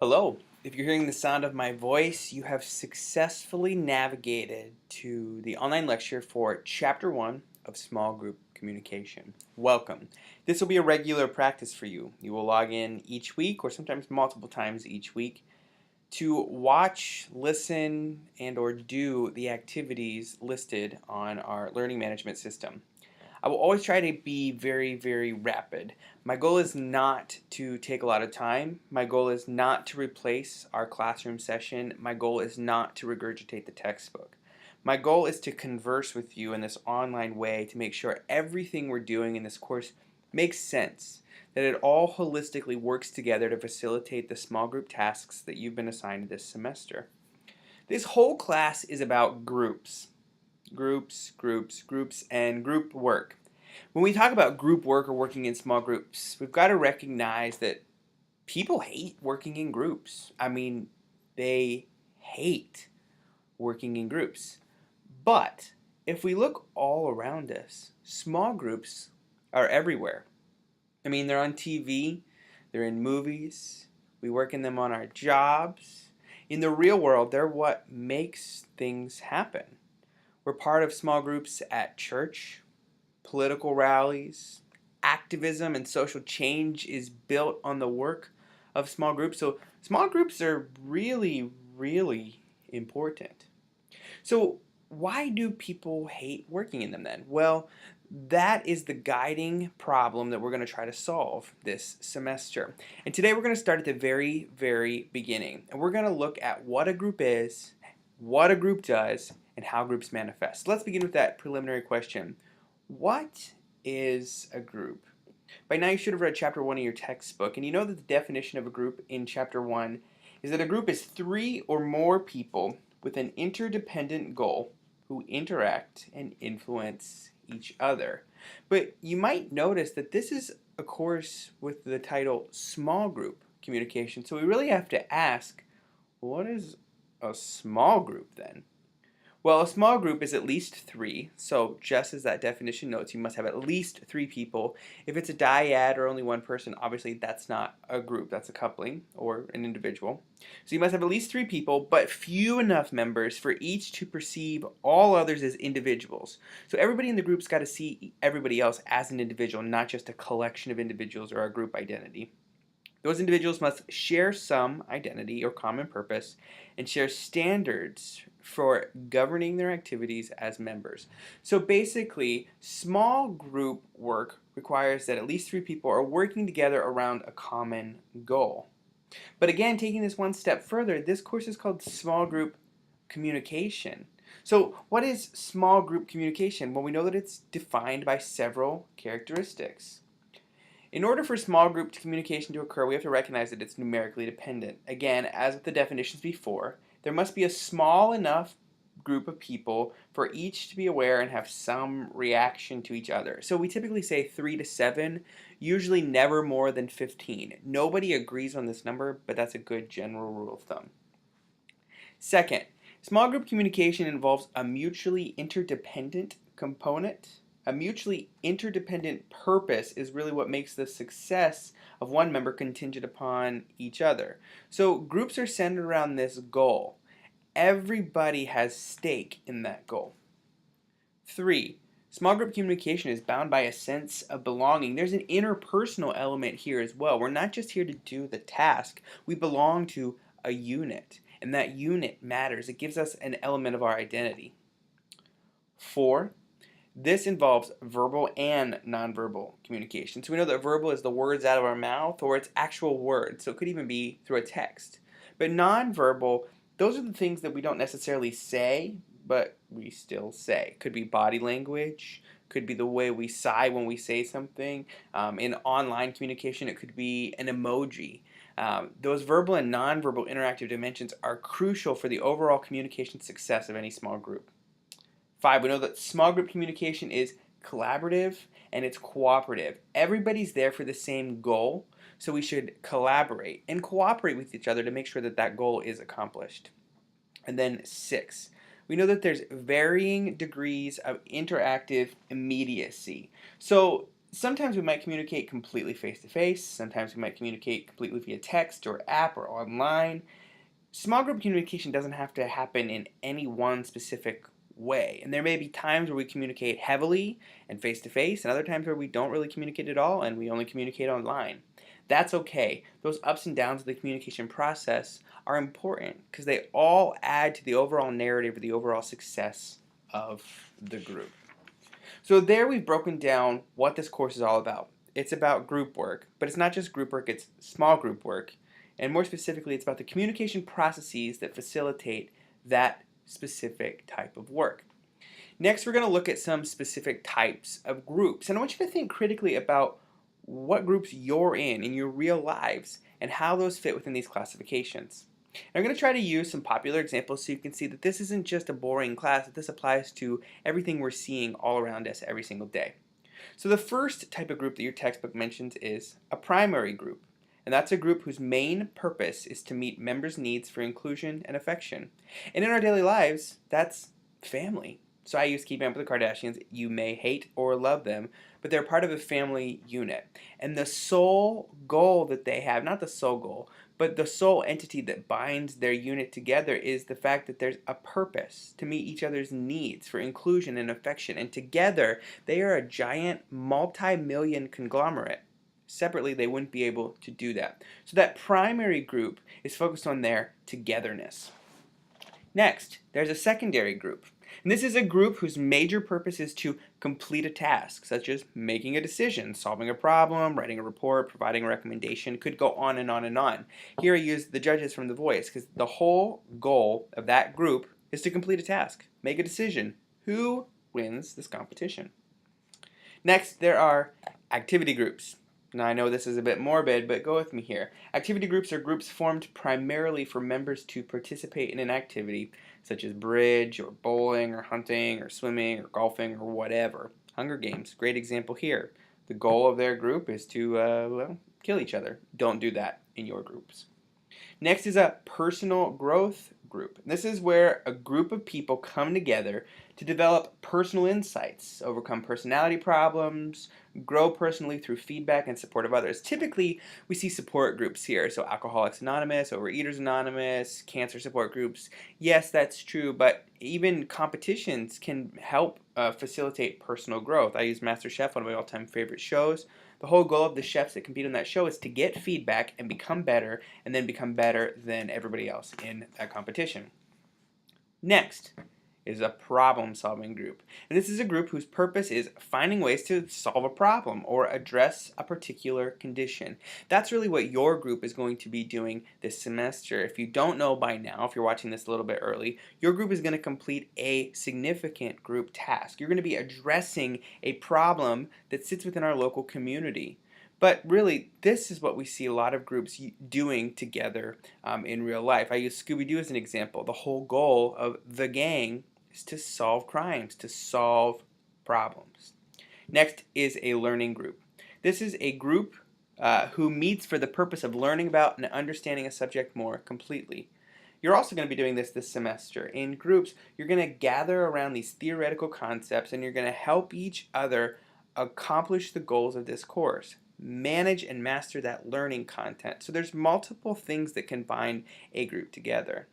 Hello. If you're hearing the sound of my voice, you have successfully navigated to the online lecture for Chapter 1 of Small Group Communication. Welcome. This will be a regular practice for you. You will log in each week or sometimes multiple times each week to watch, listen, and or do the activities listed on our learning management system. I will always try to be very, very rapid. My goal is not to take a lot of time. My goal is not to replace our classroom session. My goal is not to regurgitate the textbook. My goal is to converse with you in this online way to make sure everything we're doing in this course makes sense, that it all holistically works together to facilitate the small group tasks that you've been assigned this semester. This whole class is about groups. Groups, and group work. When we talk about group work or working in small groups, we've got to recognize that people hate working in groups. I mean, they hate working in groups. But if we look all around us, small groups are everywhere. I mean, they're on TV, they're in movies, we work in them on our jobs. In the real world, they're what makes things happen. We're part of small groups at church, political rallies, activism, and social change is built on the work of small groups. So small groups are really, really important. So why do people hate working in them then? Well, that is the guiding problem that we're going to try to solve this semester. And today we're going to start at the very, very beginning. And we're going to look at what a group is, what a group does, and how groups manifest. Let's begin with that preliminary question. What is a group? By now you should have read chapter 1 of your textbook, and you know that the definition of a group in chapter 1 is that a group is 3 or more people with an interdependent goal who interact and influence each other. But you might notice that this is a course with the title Small Group Communication, so we really have to ask, what is a small group then? Well, a small group is at least 3, so just as that definition notes, you must have at least 3 people. If it's a dyad or only one person, obviously that's not a group, that's a coupling or an individual. So you must have at least 3 people, but few enough members for each to perceive all others as individuals. So everybody in the group's got to see everybody else as an individual, not just a collection of individuals or a group identity. Those individuals must share some identity or common purpose and share standards for governing their activities as members. So basically, small group work requires that at least 3 people are working together around a common goal. But again, taking this one step further, this course is called Small Group Communication. So what is small group communication? Well, we know that it's defined by several characteristics. In order for small group communication to occur, we have to recognize that it's numerically dependent. Again, as with the definitions before, there must be a small enough group of people for each to be aware and have some reaction to each other. So we typically say 3 to 7, usually never more than 15. Nobody agrees on this number, but that's a good general rule of thumb. Second, small group communication involves a mutually interdependent component. A mutually interdependent purpose is really what makes the success of one member contingent upon each other. So groups are centered around this goal. Everybody has stake in that goal. 3. Small group communication is bound by a sense of belonging. There's an interpersonal element here as well. We're not just here to do the task. We belong to a unit, and that unit matters. It gives us an element of our identity. 4. This involves verbal and nonverbal communication. So we know that verbal is the words out of our mouth or it's actual words. So it could even be through a text. But nonverbal, those are the things that we don't necessarily say, but we still say. Could be body language, could be the way we sigh when we say something. In online communication, it could be an emoji. Those verbal and nonverbal interactive dimensions are crucial for the overall communication success of any small group. 5, we know that small group communication is collaborative and it's cooperative. Everybody's there for the same goal, so we should collaborate and cooperate with each other to make sure that that goal is accomplished. And then 6, we know that there's varying degrees of interactive immediacy. So Sometimes we might communicate completely face to face, sometimes we might communicate completely via text or app or online. Small group communication doesn't have to happen in any one specific way. And there may be times where we communicate heavily and face to face, and other times where we don't really communicate at all and we only communicate online. That's okay. Those ups and downs of the communication process are important because they all add to the overall narrative or the overall success of the group. So there we've broken down what this course is all about. It's about group work, but it's not just group work, it's small group work. And more specifically, it's about the communication processes that facilitate that specific type of work. Next, we're going to look at some specific types of groups. And I want you to think critically about what groups you're in your real lives and how those fit within these classifications. I'm going to try to use some popular examples so you can see that this isn't just a boring class, that this applies to everything we're seeing all around us every single day. So the first type of group that your textbook mentions is a primary group. And that's a group whose main purpose is to meet members' needs for inclusion and affection. And in our daily lives, that's family. So I use Keeping Up with the Kardashians. You may hate or love them, but they're part of a family unit. And the sole goal that they have, not the sole goal, but the sole entity that binds their unit together is the fact that there's a purpose to meet each other's needs for inclusion and affection. And together, they are a giant multi-million conglomerate. Separately, they wouldn't be able to do that. So that primary group is focused on their togetherness. Next, there's a secondary group. And this is a group whose major purpose is to complete a task, such as making a decision, solving a problem, writing a report, providing a recommendation. It could go on and on and on. Here I use the judges from The Voice because the whole goal of that group is to complete a task, make a decision. Who wins this competition? Next, there are activity groups. Now I know this is a bit morbid, but go with me here. Activity groups are groups formed primarily for members to participate in an activity such as bridge or bowling or hunting or swimming or golfing or whatever. Hunger Games, great example here. The goal of their group is to kill each other. Don't do that in your groups. Next is a personal growth group. This is where a group of people come together to develop personal insights, overcome personality problems, grow personally through feedback and support of others. Typically, we see support groups here, so Alcoholics Anonymous, Overeaters Anonymous, cancer support groups. Yes, that's true, but even competitions can help facilitate personal growth. I use MasterChef, one of my all-time favorite shows. The whole goal of the chefs that compete on that show is to get feedback and become better, and then become better than everybody else in that competition. Next is a problem-solving group. And this is a group whose purpose is finding ways to solve a problem or address a particular condition. That's really what your group is going to be doing this semester. If you don't know by now, if you're watching this a little bit early, your group is going to complete a significant group task. You're going to be addressing a problem that sits within our local community. But really, this is what we see a lot of groups doing together in real life. I use Scooby-Doo as an example. The whole goal of the gang is to solve crimes, to solve problems. Next is a learning group. This is a group who meets for the purpose of learning about and understanding a subject more completely. You're also going to be doing this semester. In groups, you're going to gather around these theoretical concepts and you're going to help each other accomplish the goals of this course. Manage and master that learning content. So there's multiple things that can bind a group together.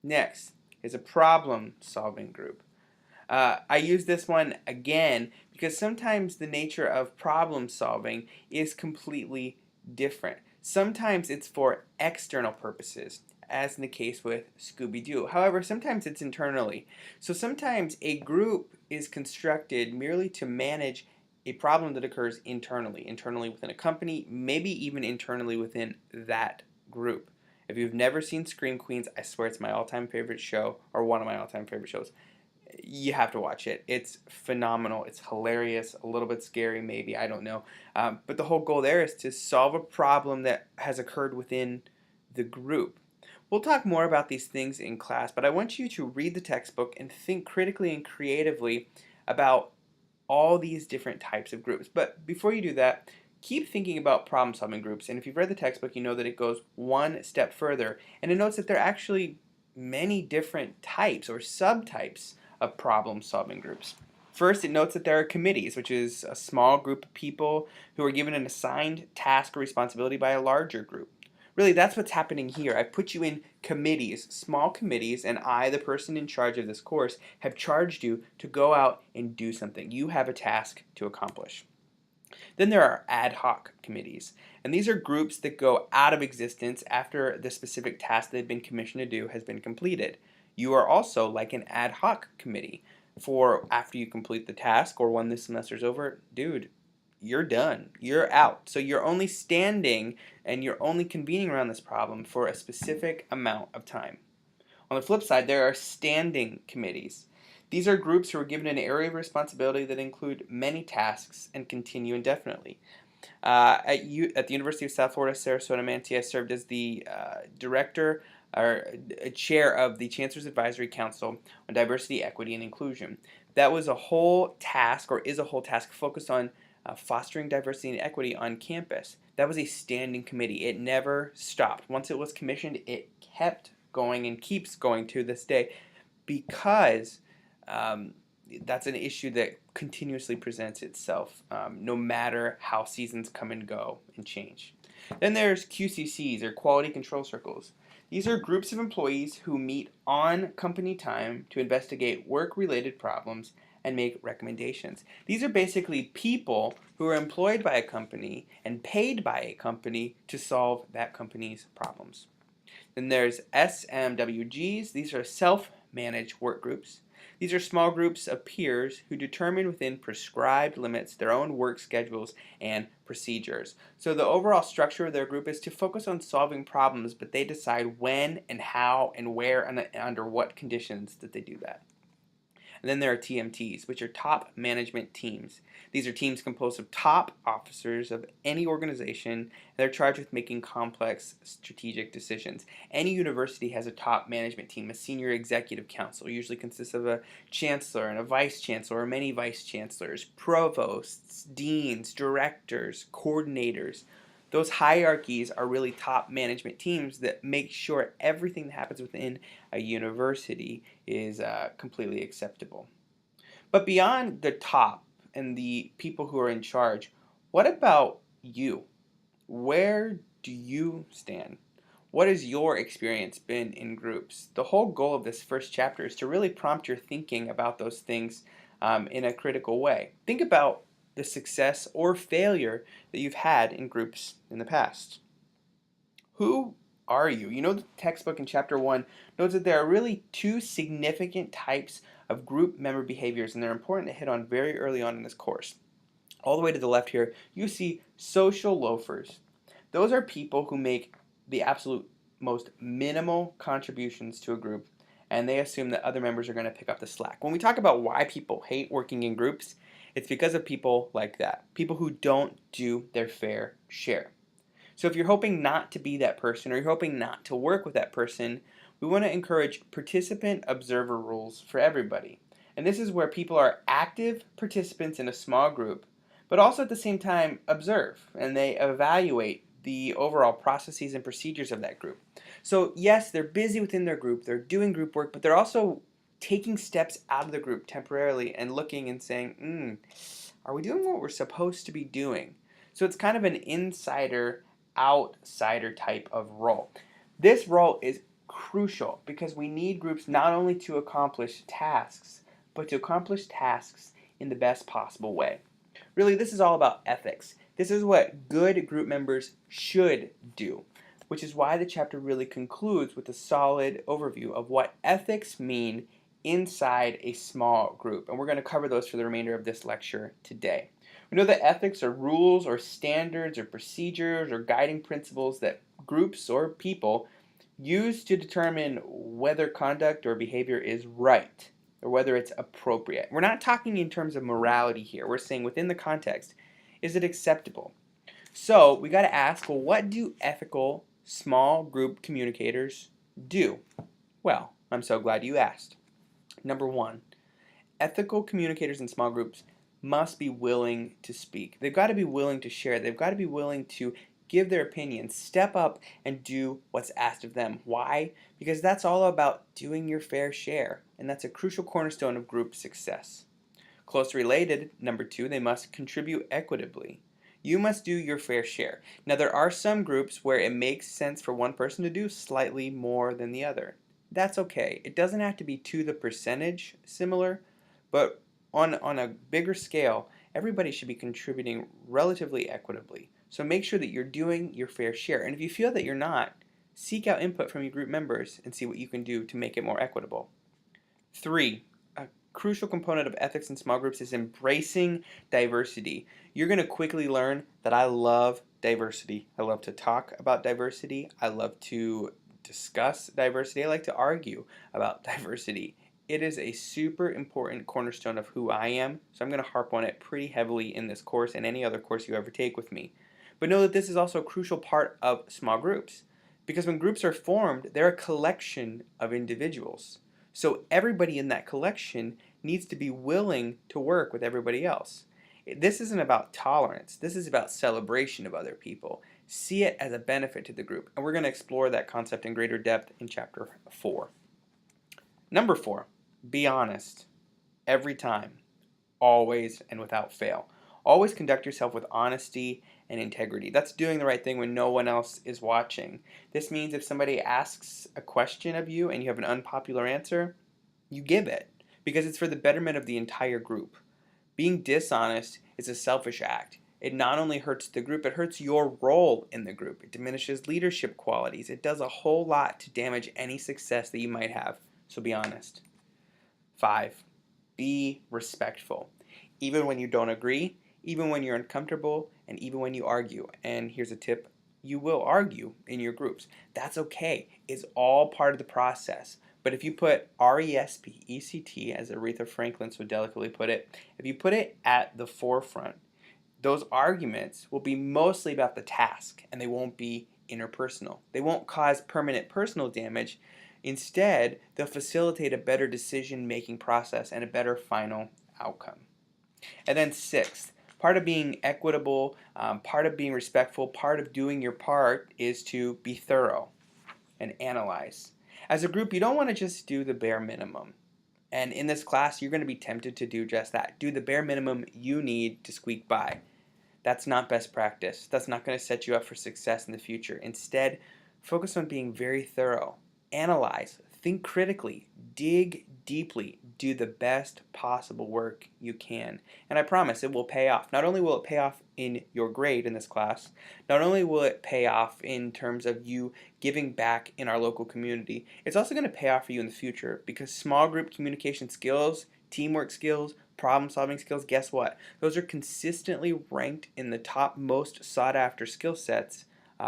Next is a problem-solving group. I use this one again because sometimes the nature of problem solving is completely different. Sometimes it's for external purposes, as in the case with Scooby-Doo. However, sometimes it's internally. So sometimes a group is constructed merely to manage a problem that occurs internally within a company, maybe even internally within that group. If you've never seen Scream Queens, I swear it's my all-time favorite show, or one of my all-time favorite shows. You have to watch it. It's phenomenal. It's hilarious, a little bit scary maybe, I don't know. But the whole goal there is to solve a problem that has occurred within the group. We'll talk more about these things in class, but I want you to read the textbook and think critically and creatively about all these different types of groups. But before you do that, keep thinking about problem-solving groups. And if you've read the textbook, you know that it goes one step further. And it notes that there are actually many different types or subtypes of problem-solving groups. First, it notes that there are committees, which is a small group of people who are given an assigned task or responsibility by a larger group. Really, that's what's happening here. I've put you in committees, small committees, and I, the person in charge of this course, have charged you to go out and do something. You have a task to accomplish. Then there are ad hoc committees, and these are groups that go out of existence after the specific task they've been commissioned to do has been completed. You are also like an ad hoc committee for after you complete the task or when the semester's over, dude, you're done. You're out. So you're only standing and you're only convening around this problem for a specific amount of time. On the flip side, there are standing committees. These are groups who are given an area of responsibility that include many tasks and continue indefinitely. At the University of South Florida, Sarasota, Manatee, I served as the director or chair of the Chancellor's Advisory Council on Diversity, Equity, and Inclusion. That was a whole task, or is a whole task, focused on fostering diversity and equity on campus. That was a standing committee. It never stopped. Once it was commissioned, it kept going and keeps going to this day because that's an issue that continuously presents itself no matter how seasons come and go and change. Then there's QCCs, or Quality Control Circles. These are groups of employees who meet on company time to investigate work-related problems and make recommendations. These are basically people who are employed by a company and paid by a company to solve that company's problems. Then there's SMWGs. These are self-managed work groups. These are small groups of peers who determine within prescribed limits their own work schedules and procedures. So the overall structure of their group is to focus on solving problems, but they decide when and how and where and under what conditions that they do that. And then there are TMTs, which are top management teams. These are teams composed of top officers of any organization, and they're charged with making complex strategic decisions. Any university has a top management team. A senior executive council usually consists of a chancellor and a vice chancellor, or many vice chancellors, provosts, deans, directors, coordinators. Those hierarchies are really top management teams that make sure everything that happens within a university is completely acceptable. But beyond the top and the people who are in charge, what about you? Where do you stand? What has your experience been in groups? The whole goal of this first chapter is to really prompt your thinking about those things in a critical way. Think about the success or failure that you've had in groups in the past. Who are you? You know, the textbook in chapter 1 notes that there are really two significant types of group member behaviors, and they're important to hit on very early on in this course. All the way to the left here, you see social loafers. Those are people who make the absolute most minimal contributions to a group, and they assume that other members are going to pick up the slack. When we talk about why people hate working in groups, it's because of people like that, people who don't do their fair share. So if you're hoping not to be that person, or you're hoping not to work with that person, we want to encourage participant observer rules for everybody. And this is where people are active participants in a small group, but also at the same time observe, and they evaluate the overall processes and procedures of that group. So yes, they're busy within their group, they're doing group work, but they're also taking steps out of the group temporarily and looking and saying, are we doing what we're supposed to be doing? So it's kind of an insider outsider type of role. This role is crucial because we need groups not only to accomplish tasks, but to accomplish tasks in the best possible way. Really, this is all about ethics. This is what good group members should do, which is why the chapter really concludes with a solid overview of what ethics mean inside a small group. And we're going to cover those for the remainder of this lecture today. We know that ethics are rules or standards or procedures or guiding principles that groups or people use to determine whether conduct or behavior is right or whether it's appropriate. We're not talking in terms of morality here. We're saying within the context, is it acceptable? So we got to ask, well, what do ethical small group communicators do? Well, I'm so glad you asked. Number one, ethical communicators in small groups must be willing to speak. They've got to be willing to share. They've got to be willing to give their opinions, step up and do what's asked of them. Why? Because that's all about doing your fair share, and that's a crucial cornerstone of group success. Closely related, number 2, they must contribute equitably. You must do your fair share. Now, there are some groups where it makes sense for one person to do slightly more than the other. That's okay. It doesn't have to be to the percentage similar, but on a bigger scale, everybody should be contributing relatively equitably. So make sure that you're doing your fair share. And if you feel that you're not, seek out input from your group members and see what you can do to make it more equitable. 3, a crucial component of ethics in small groups is embracing diversity. You're going to quickly learn that I love diversity. I love to talk about diversity. I love to discuss diversity. I like to argue about diversity. It is a super important cornerstone of who I am, so I'm going to harp on it pretty heavily in this course and any other course you ever take with me. But know that this is also a crucial part of small groups, because when groups are formed, they're a collection of individuals. So everybody in that collection needs to be willing to work with everybody else. This isn't about tolerance. This is about celebration of other people. See it as a benefit to the group. And we're going to explore that concept in greater depth in chapter 4. Number 4, be honest. Every time. Always and without fail. Always conduct yourself with honesty and integrity. That's doing the right thing when no one else is watching. This means if somebody asks a question of you and you have an unpopular answer, you give it, because it's for the betterment of the entire group. Being dishonest is a selfish act. It not only hurts the group, it hurts your role in the group. It diminishes leadership qualities. It does a whole lot to damage any success that you might have. So be honest. 5, be respectful. Even when you don't agree, even when you're uncomfortable, and even when you argue. And here's a tip, you will argue in your groups. That's okay. It's all part of the process. But if you put RESPECT, as Aretha Franklin so delicately put it, if you put it at the forefront, those arguments will be mostly about the task, and they won't be interpersonal. They won't cause permanent personal damage. Instead, they'll facilitate a better decision-making process and a better final outcome. And then 6th, part of being equitable, part of being respectful, part of doing your part is to be thorough and analyze. As a group, you don't want to just do the bare minimum. And in this class, you're going to be tempted to do just that. Do the bare minimum you need to squeak by. That's not best practice. That's not going to set you up for success in the future. Instead, focus on being very thorough. Analyze, think critically, dig deeply, do the best possible work you can. And I promise it will pay off. Not only will it pay off in your grade in this class, not only will it pay off in terms of you giving back in our local community, it's also going to pay off for you in the future, because small group communication skills, teamwork skills, problem-solving skills, guess what? Those are consistently ranked in the top most sought-after skill sets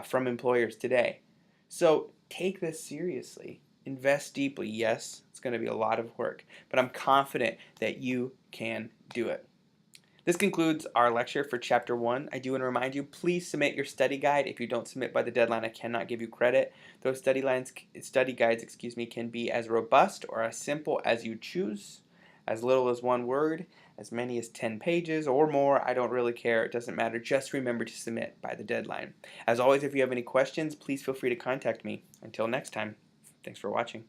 from employers today. So take this seriously. Invest deeply. Yes, it's going to be a lot of work, but I'm confident that you can do it. This concludes our lecture for Chapter 1. I do want to remind you, please submit your study guide. If you don't submit by the deadline, I cannot give you credit. Those study guides, can be as robust or as simple as you choose, as little as 1 word, as many as 10 pages or more. I don't really care. It doesn't matter. Just remember to submit by the deadline. As always, if you have any questions, please feel free to contact me. Until next time, thanks for watching.